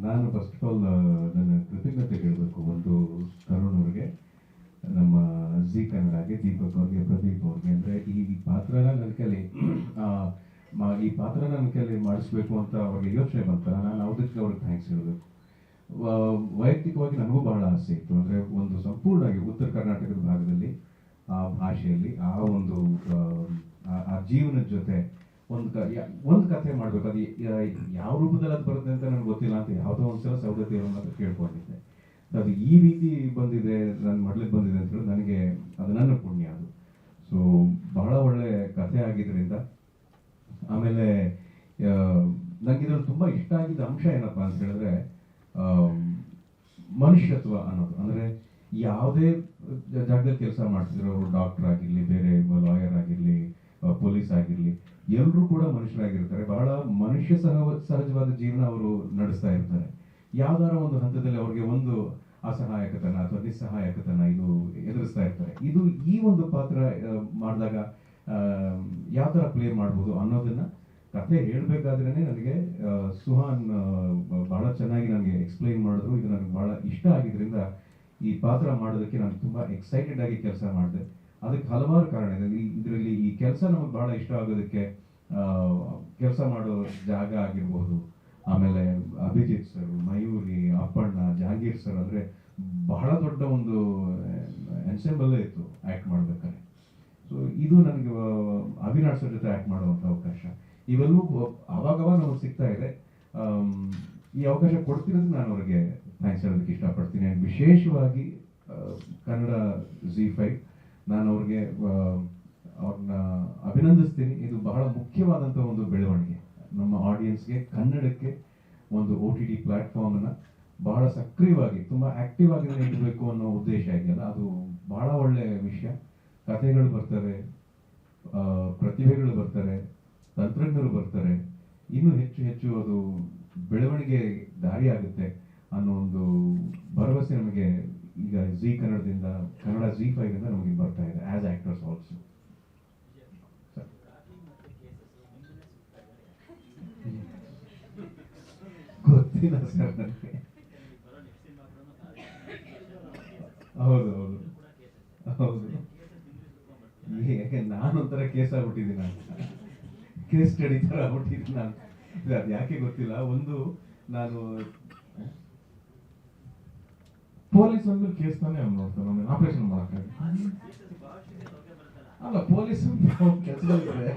ನಾನು first of all ನನ್ನ ಕೃತಜ್ಞತೆ ಹೇಳಬೇಕು ಒಂದು ತರುಣ್ ಅವ್ರಿಗೆ, ನಮ್ಮ ಜಿ ಕನ್ನಡಗೆ, ದೀಪಕ್ ಅವ್ರಿಗೆ, ಪ್ರದೀಪ್ ಅವ್ರಿಗೆ. ಅಂದರೆ ಈ ಪಾತ್ರನ ನನ್ನ ಕೈಲಿ ಈ ಪಾತ್ರನ ನನ್ನ ಕೈಲಿ ಮಾಡಿಸ್ಬೇಕು ಅಂತ ಅವ್ರಿಗೆ ಯೋಚನೆ ಬಂತಲ್ಲ, ನಾನು ಅದಕ್ಕೆ ಅವ್ರಿಗೆ ಥ್ಯಾಂಕ್ಸ್ ಹೇಳಬೇಕು. ವೈಯಕ್ತಿಕವಾಗಿ ನನಗೂ ಬಹಳ ಆಸೆ ಇತ್ತು. ಅಂದರೆ ಒಂದು ಸಂಪೂರ್ಣವಾಗಿ ಉತ್ತರ ಕರ್ನಾಟಕದ ಭಾಗದಲ್ಲಿ ಆ ಭಾಷೆಯಲ್ಲಿ ಆ ಒಂದು ಆ ಜೀವನದ ಜೊತೆ ಒಂದು ಕಥೆ ಮಾಡಬೇಕು. ಅದು ಯಾವ ರೂಪದಲ್ಲಿ ಅದು ಬರುತ್ತೆ ಅಂತ ನನಗೆ ಗೊತ್ತಿಲ್ಲ ಅಂತ ಯಾವುದೋ ಒಂದ್ಸಲ ಸೌದತ್ತಿ ಅವ್ರನ್ನ ಕೇಳ್ಕೊಂಡಿದ್ದೆ. ಅದು ಈ ರೀತಿ ಬಂದಿದೆ, ನನ್ನ ಮಡ್ಲಿಗೆ ಬಂದಿದೆ ಅಂತ ಹೇಳಿ ನನಗೆ ಅದು ನನ್ನ ಪುಣ್ಯ ಅದು. ಸೊ ಬಹಳ ಒಳ್ಳೆ ಕಥೆ ಆಗಿದ್ದರಿಂದ. ಆಮೇಲೆ ನನಗೆ ಇದ್ರಲ್ಲಿ ತುಂಬ ಇಷ್ಟ ಆಗಿದ್ದ ಅಂಶ ಏನಪ್ಪ ಅಂತ ಹೇಳಿದ್ರೆ ಮನುಷ್ಯತ್ವ ಅನ್ನೋದು. ಅಂದರೆ ಯಾವುದೇ ಜಾಗದಲ್ಲಿ ಕೆಲಸ ಮಾಡ್ತಿದ್ರು, ಅವರು ಡಾಕ್ಟರ್ ಆಗಿರಲಿ, ಬೇರೆ ಲಾಯರ್ ಆಗಿರಲಿ, ಪೊಲೀಸ್ ಆಗಿರಲಿ, ಎಲ್ಲರೂ ಕೂಡ ಮನುಷ್ಯರಾಗಿರ್ತಾರೆ. ಬಹಳ ಮನುಷ್ಯ ಸಹಜವಾದ ಜೀವನ ಅವರು ನಡೆಸ್ತಾ ಇರ್ತಾರೆ. ಯಾವ್ದಾರ ಒಂದು ಹಂತದಲ್ಲಿ ಅವ್ರಿಗೆ ಒಂದು ಅಸಹಾಯಕತನ ಅಥವಾ ನಿಸ್ಸಹಾಯಕತನ ಇದು ಎದುರಿಸ್ತಾ ಇರ್ತಾರೆ. ಇದು ಈ ಒಂದು ಪಾತ್ರ ಮಾಡಿದಾಗ ಯಾವ ಥರ ಪ್ಲೇ ಮಾಡ್ಬೋದು ಅನ್ನೋದನ್ನ ಕಥೆ ಹೇಳ್ಬೇಕಾದ್ರೇ ನನಗೆ ಸುಹಾನ್ ಬಹಳ ಚೆನ್ನಾಗಿ ನನಗೆ ಎಕ್ಸ್ಪ್ಲೈನ್ ಮಾಡಿದ್ರು. ಇದು ನನಗೆ ಬಹಳ ಇಷ್ಟ ಆಗಿದ್ರಿಂದ ಈ ಪಾತ್ರ ಮಾಡೋದಕ್ಕೆ ನಾನು ತುಂಬಾ ಎಕ್ಸೈಟೆಡ್ ಆಗಿ ಕೆಲಸ ಮಾಡಿದೆ. ಅದಕ್ಕೆ ಹಲವಾರು ಕಾರಣ ಇದೆ. ಇದರಲ್ಲಿ ಈ ಕೆಲಸ ನಮಗೆ ಬಹಳ ಇಷ್ಟ ಆಗೋದಕ್ಕೆ ಕೆಲಸ ಮಾಡೋ ಜಾಗ ಆಗಿರ್ಬೋದು, ಆಮೇಲೆ ಅಭಿಜಿತ್ ಸರ್, ಮಯೂರಿ, ಅಪ್ಪಣ್ಣ, ಜಹಾಂಗೀರ್ ಸರ್, ಅಂದರೆ ಬಹಳ ದೊಡ್ಡ ಒಂದು ಎನ್ಸೆಂಬಲ್ಲೇ ಇತ್ತು ಆ್ಯಕ್ಟ್ ಮಾಡ್ಬೇಕಾದ್ರೆ. ಸೊ ಇದು ನನಗೆ ಅವಿನಾಶ್ ಸರ್ ಜೊತೆ ಆ್ಯಕ್ಟ್ ಮಾಡುವಂಥ ಅವಕಾಶ ಇವೆಲ್ಲೂ ಅವಾಗವಾಗ ನಮಗೆ ಸಿಗ್ತಾ ಇದೆ. ಈ ಅವಕಾಶ ಕೊಡ್ತಿರೋದಕ್ಕೆ ನಾನು ಅವ್ರಿಗೆ ಥ್ಯಾಂಕ್ಸ್ ಹೇಳೋದಕ್ಕೆ ಇಷ್ಟಪಡ್ತೀನಿ. ಆ್ಯಂಡ್ ವಿಶೇಷವಾಗಿ ಕನ್ನಡ ZEE5 ನಾನು ಅವ್ರಿಗೆ ಅವ್ರನ್ನ ಅಭಿನಂದಿಸ್ತೀನಿ. ಇದು ಬಹಳ ಮುಖ್ಯವಾದಂಥ ಒಂದು ಬೆಳವಣಿಗೆ. ನಮ್ಮ ಆಡಿಯನ್ಸ್ಗೆ ಕನ್ನಡಕ್ಕೆ ಒಂದು OTT ಪ್ಲಾಟ್ಫಾರ್ಮನ್ನು ಬಹಳ ಸಕ್ರಿಯವಾಗಿ, ತುಂಬ ಆಕ್ಟಿವ್ ಆಗಿ ಇಡಬೇಕು ಅನ್ನೋ ಉದ್ದೇಶ ಇದೆಯಲ್ಲ, ಅದು ಬಹಳ ಒಳ್ಳೆಯ ವಿಷಯ. ಕಥೆಗಳು ಬರ್ತವೆ, ಪ್ರತಿಭೆಗಳು ಬರ್ತಾರೆ, ತಂತ್ರಜ್ಞರು ಬರ್ತಾರೆ, ಇನ್ನೂ ಹೆಚ್ಚು ಹೆಚ್ಚು ಅದು ಬೆಳವಣಿಗೆ ದಾರಿ ಆಗುತ್ತೆ ಅನ್ನೋ ಒಂದು ಭರವಸೆ ನಮಗೆ ಈಗ ZEE ಕನ್ನಡದಿಂದ, ಕನ್ನಡ ZEE5 ಇಂದ ನಮಗೆ ಬರ್ತಾ ಇದೆ ಆಸ್ ಆಕ್ಟರ್ಸ್ ಆಲ್ಸೋ. ಗೊತ್ತಿಲ್ಲ ಸರ್ ನನಗೆ. ಹೌದು ಹೌದು ಹೌದು, ನಾನೊಂಥರ ಕೇಸ್ ಆಗ್ಬಿಟ್ಟಿದ್ದೀನಿ, ನಾನು ಕೇಸ್ ಸ್ಟಡಿ ಥರ ಆಗ್ಬಿಟ್ಟಿದ್ದೀನಿ ನಾನು. ಅದು ಯಾಕೆ ಗೊತ್ತಿಲ್ಲ. ಒಂದು ನಾನು ಪೊಲೀಸ್ ಅಂದ್ರೆ ಕೇಸ್ ತಾನೇ ನೋಡ್ತಾರೆ, ಆಪರೇಷನ್ ಮಾಡಕ್ಕಾಗಿ ಅಲ್ಲ. ಪೊಲೀಸ್ ಕೆಲಸದಲ್ಲಿದೆ,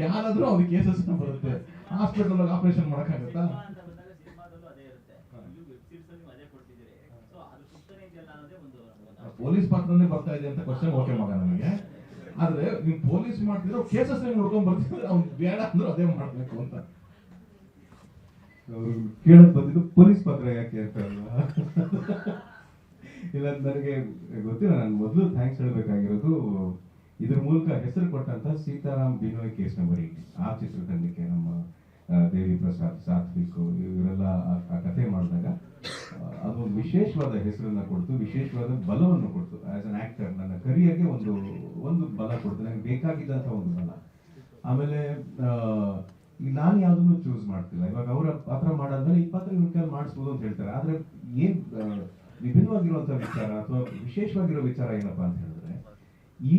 ಯಾರಾದ್ರೂ ಅವ್ರಿಗೆ ಕೇಸಸ್ ಬರುತ್ತೆ. ಹಾಸ್ಪಿಟಲ್ ಆಪರೇಷನ್ ಮಾಡಕ್ಕಾಗತ್ತಾ? ಪೊಲೀಸ್ ಪಾತ್ರನೇ ಬರ್ತಾ ಇದೆ ಅಂತ ಕ್ವಶನ್ ಓಕೆ ಮಗ ನನಗೆ. ಆದ್ರೆ ನೀವು ಪೊಲೀಸ್ ಮಾಡ್ತಿದ್ರೆ ಕೇಸಸ್ ನೋಡ್ಕೊಂಡ್ ಬರ್ತಿದ್ರೆ ಅವ್ನು ಬೇಡ ಅಂದ್ರೆ ಅದೇ ಮಾಡ್ಬೇಕು ಅಂತ. ಅವರು ಕೇಳಕ್ ಬಂದಿದ್ದು ಪೊಲೀಸ್ ಪಾತ್ರ ಯಾಕೆ ಹೇಳ್ತಾರಲ್ಲ. ಇಲ್ಲ, ನನಗೆ ಗೊತ್ತಿಲ್ಲ. ನಾನು ಮೊದಲು ಥ್ಯಾಂಕ್ಸ್ ಹೇಳ್ಬೇಕಾಗಿರೋದು ಇದ್ರ ಮೂಲಕ ಹೆಸರು ಕೊಟ್ಟಂತ ಸೀತಾರಾಮ್ ಬಿನೋಯ್ ಕೇಸ್ ನಂಬರ್ 8 ಆ ಚಿತ್ರತಂಡಕ್ಕೆ, ನಮ್ಮ ದೇವಿ ಪ್ರಸಾದ್, ಸಾತ್ವಿಕ್ ಇವರೆಲ್ಲ ಆ ಕಥೆ ಮಾಡಿದಾಗ ಅದೊಂದು ವಿಶೇಷವಾದ ಹೆಸರನ್ನ ಕೊಡ್ತು, ವಿಶೇಷವಾದ ಬಲವನ್ನು ಕೊಡ್ತು. ಆಸ್ ಅನ್ ಆಕ್ಟರ್ ನನ್ನ ಕರಿಯರ್ಗೆ ಒಂದು ಬಲ ಕೊಡ್ತು, ನನಗೆ ಬೇಕಾಗಿದ್ದಂಥ ಒಂದು ಬಲ. ಆಮೇಲೆ ಈಗ ನಾನು ಯಾವುದನ್ನು ಚೂಸ್ ಮಾಡ್ತಿಲ್ಲ. ಇವಾಗ ಅವರ ಪಾತ್ರ ಮಾಡಾದ್ಮೇಲೆ ಈ ಪಾತ್ರ ಇವ್ರ ಕೈಲಿ ಮಾಡಿಸ್ಬೋದು ಅಂತ ಹೇಳ್ತಾರೆ. ಆದ್ರೆ ಏನ್ ವಿಭಿನ್ನವಾಗಿರುವಂತ ವಿಚಾರ ಅಥವಾ ವಿಶೇಷವಾಗಿರೋ ವಿಚಾರ ಏನಪ್ಪಾ ಅಂತ ಹೇಳಿದ್ರೆ, ಈ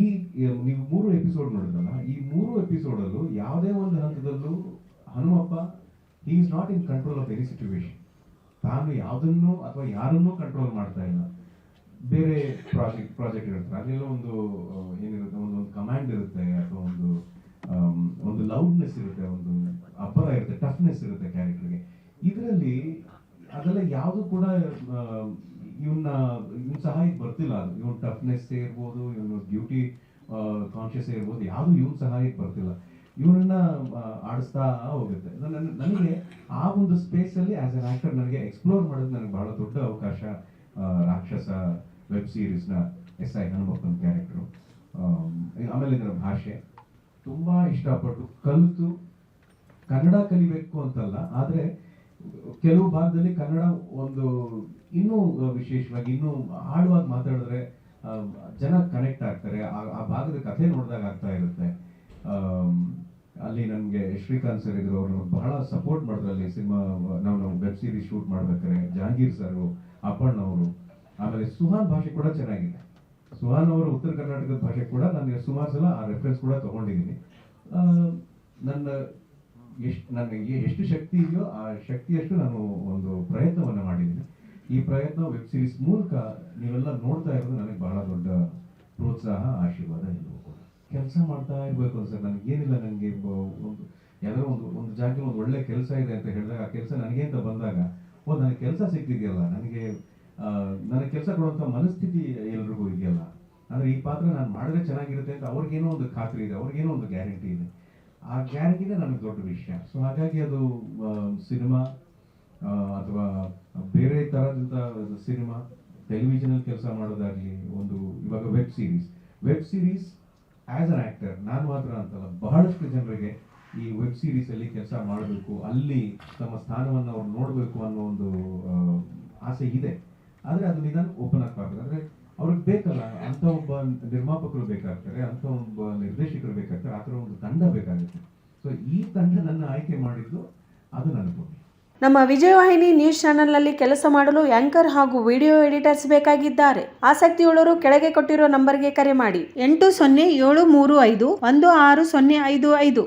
ನೀವು 3 ಎಪಿಸೋಡ್ ನೋಡಿದ್ರಲ್ಲ, ಈ 3 ಎಪಿಸೋಡಲ್ಲೂ ಯಾವುದೇ ಒಂದು ಹಂತದಲ್ಲೂ Hanumappa he is not in control of any situation. ತಾನು ಯಾವುದನ್ನು ಅಥವಾ ಯಾರನ್ನೂ ಕಂಟ್ರೋಲ್ ಮಾಡ್ತಾ ಇಲ್ಲ. ಬೇರೆ ಪ್ರಾಜೆಕ್ಟ್ ಇರುತ್ತೆ, ಅದೆಲ್ಲ ಒಂದು ಏನಿರುತ್ತೆ, ಒಂದು ಕಮಾಂಡ್ ಇರುತ್ತೆ, ಅಥವಾ ಒಂದು ಲೌಡ್ನೆಸ್ ಇರುತ್ತೆ, ಒಂದು ಅಬ್ಬರ ಇರುತ್ತೆ, ಟಫ್ನೆಸ್ ಇರುತ್ತೆ ಕ್ಯಾರೆಕ್ಟರ್ಗೆ. ಇದರಲ್ಲಿ ಅದೆಲ್ಲ ಯಾವುದು ಕೂಡ ಇವನ್ ಸಹಾಯಕ್ಕೆ ಬರ್ತಿಲ್ಲ. ಅದು ಇವನ್ ಟಫ್ನೆಸ್ ಇರ್ಬೋದು, ಇವನು ಬ್ಯೂಟಿ ಕಾನ್ಶಿಯಸ್ ಇರ್ಬೋದು, ಯಾವುದು ಇವನ್ ಸಹಾಯಕ್ಕೆ ಬರ್ತಿಲ್ಲ. ಇವನನ್ನ ಆಡಿಸ್ತಾ ಹೋಗುತ್ತೆ. ನನಗೆ ಆ ಒಂದು ಸ್ಪೇಸ್ ಅಲ್ಲಿ ಆಸ್ ಅನ್ ಆಕ್ಟರ್ ನನಗೆ ಎಕ್ಸ್ಪ್ಲೋರ್ ಮಾಡೋದು ನನಗೆ ಬಹಳ ದೊಡ್ಡ ಅವಕಾಶ. ರಾಕ್ಷಸ ವೆಬ್ ಸೀರೀಸ್ನ SI ಹನುಮಪ್ಪನ ಕ್ಯಾರೆಕ್ಟರು, ಆಮೇಲೆ ಇದರ ಭಾಷೆ ತುಂಬಾ ಇಷ್ಟಪಟ್ಟು ಕಲಿತು ಕನ್ನಡ ಕಲಿಬೇಕು ಅಂತಲ್ಲ, ಆದ್ರೆ ಕೆಲವು ಭಾಗದಲ್ಲಿ ಕನ್ನಡ ಒಂದು ಇನ್ನೂ ವಿಶೇಷವಾಗಿ ಇನ್ನೂ ಆಳವಾಗಿ ಮಾತಾಡಿದ್ರೆ ಜನ ಕನೆಕ್ಟ್ ಆಗ್ತಾರೆ. ಆ ಭಾಗದ ಕಥೆ ನೋಡಿದಾಗ ಆಗ್ತಾ ಇರುತ್ತೆ. ಅಲ್ಲಿ ನನಗೆ ಶ್ರೀಕಾಂತ್ ಸರ್ ಇದ್ರು, ಅವರು ಬಹಳ ಸಪೋರ್ಟ್ ಮಾಡಿದ್ರು ಅಲ್ಲಿ ಸಿನಿಮಾ. ನಾವು ವೆಬ್ ಸೀರೀಸ್ ಶೂಟ್ ಮಾಡ್ಬೇಕಾದ್ರೆ ಜಹಾಂಗೀರ್ ಸರ್, ಅಪ್ಪಣ್ಣ ಅವರು, ಆಮೇಲೆ ಸುಹಾನ್ ಭಾಷೆ ಕೂಡ ಚೆನ್ನಾಗಿದೆ. ಸುಹಾನ್ ಅವರು ಉತ್ತರ ಕರ್ನಾಟಕದ ಭಾಷೆ ಕೂಡ ನನಗೆ ಸುಮಾರು ಸಲ ಆ ರೆಫರೆನ್ಸ್ ಕೂಡ ತಗೊಂಡಿದ್ದೀನಿ. ನನಗೆ ಎಷ್ಟು ಶಕ್ತಿ ಇದೆಯೋ ಆ ಶಕ್ತಿಯಷ್ಟು ನಾನು ಒಂದು ಪ್ರಯತ್ನವನ್ನ ಮಾಡಿದ್ದೀನಿ. ಈ ಪ್ರಯತ್ನ ವೆಬ್ ಸೀರೀಸ್ ಮೂಲಕ ನೀವೆಲ್ಲ ನೋಡ್ತಾ ಇರೋದು ನನಗೆ ಬಹಳ ದೊಡ್ಡ ಪ್ರೋತ್ಸಾಹ, ಆಶೀರ್ವಾದ ಎಲ್ಲವೂ ಕೂಡ. ಕೆಲಸ ಮಾಡ್ತಾ ಇರ್ಬೇಕು ಅನ್ಸರ್. ನನಗೇನಿಲ್ಲ, ನನಗೆ ಯಾವುದೋ ಒಂದು ಜಾಗದಲ್ಲಿ ಒಂದು ಒಳ್ಳೆ ಕೆಲಸ ಇದೆ ಅಂತ ಹೇಳಿದಾಗ ಆ ಕೆಲಸ ನನಗೆ ಅಂತ ಬಂದಾಗ ನನಗೆ ಕೆಲಸ ಸಿಕ್ತಿದೆಯಲ್ಲ, ನನಗೆ ಕೆಲಸ ಕೊಡುವಂಥ ಮನಸ್ಥಿತಿ ಎಲ್ರಿಗೂ ಇದೆಯಲ್ಲ. ಅಂದ್ರೆ ಈ ಪಾತ್ರ ನಾನು ಮಾಡಿದ್ರೆ ಚೆನ್ನಾಗಿರುತ್ತೆ ಅಂತ ಅವ್ರಿಗೇನೋ ಒಂದು ಖಾತ್ರಿ ಇದೆ, ಅವ್ರಿಗೇನೋ ಒಂದು ಗ್ಯಾರಂಟಿ ಇದೆ. ಆ ಗ್ಯಾರಂಟಿನೇ ನನಗೆ ದೊಡ್ಡ ವಿಷಯ. ಸೊ ಹಾಗಾಗಿ ಅದು ಸಿನಿಮಾ ಅಥವಾ ಬೇರೆ ಥರದಂಥ ಸಿನಿಮಾ, ಟೆಲಿವಿಷನಲ್ಲಿ ಕೆಲಸ ಮಾಡೋದಾಗಲಿ, ಇವಾಗ web series as an actor ನಾನು ಮಾತ್ರ ಅಂತಲ್ಲ, ಬಹಳಷ್ಟು ಜನರಿಗೆ ಈ ವೆಬ್ ಸೀರೀಸಲ್ಲಿ ಕೆಲಸ ಮಾಡಬೇಕು, ಅಲ್ಲಿ ತಮ್ಮ ಸ್ಥಾನವನ್ನು ಅವ್ರು ನೋಡಬೇಕು ಅನ್ನೋ ಒಂದು ಆಸೆ ಇದೆ. ಆದರೆ ಅದು ನಿಧಾನ ಓಪನ್ ಆಗ್ಬಾರ್ದು. ಅಂದರೆ ಅವ್ರಿಗೆ ಬೇಕಲ್ಲ, ಅಂಥ ಒಬ್ಬ ನಿರ್ಮಾಪಕರು ಬೇಕಾಗ್ತಾರೆ, ಅಂಥ ಒಬ್ಬ ನಿರ್ದೇಶಕರು ಬೇಕಾಗ್ತಾರೆ, ಆ ಥರ ಒಂದು ತಂಡ ಬೇಕಾಗುತ್ತೆ. ಸೊ ಈ ತಂಡ ನನ್ನ ಆಯ್ಕೆ ಮಾಡಿದ್ದು ಅದು ನನ್ನ ಪುಣ್ಯ. ನಮ್ಮ ವಿಜಯವಾಹಿನಿ ನ್ಯೂಸ್ ಚಾನೆಲ್ನಲ್ಲಿ ಕೆಲಸ ಮಾಡಲು ಆಂಕರ್ ಹಾಗೂ ವಿಡಿಯೋ ಎಡಿಟರ್ಸ್ ಬೇಕಾಗಿದ್ದಾರೆ. ಆಸಕ್ತಿಯುಳ್ಳವರು ಕೆಳಗೆ ಕೊಟ್ಟಿರೋ ನಂಬರ್ಗೆ ಕರೆ ಮಾಡಿ. 8073516055.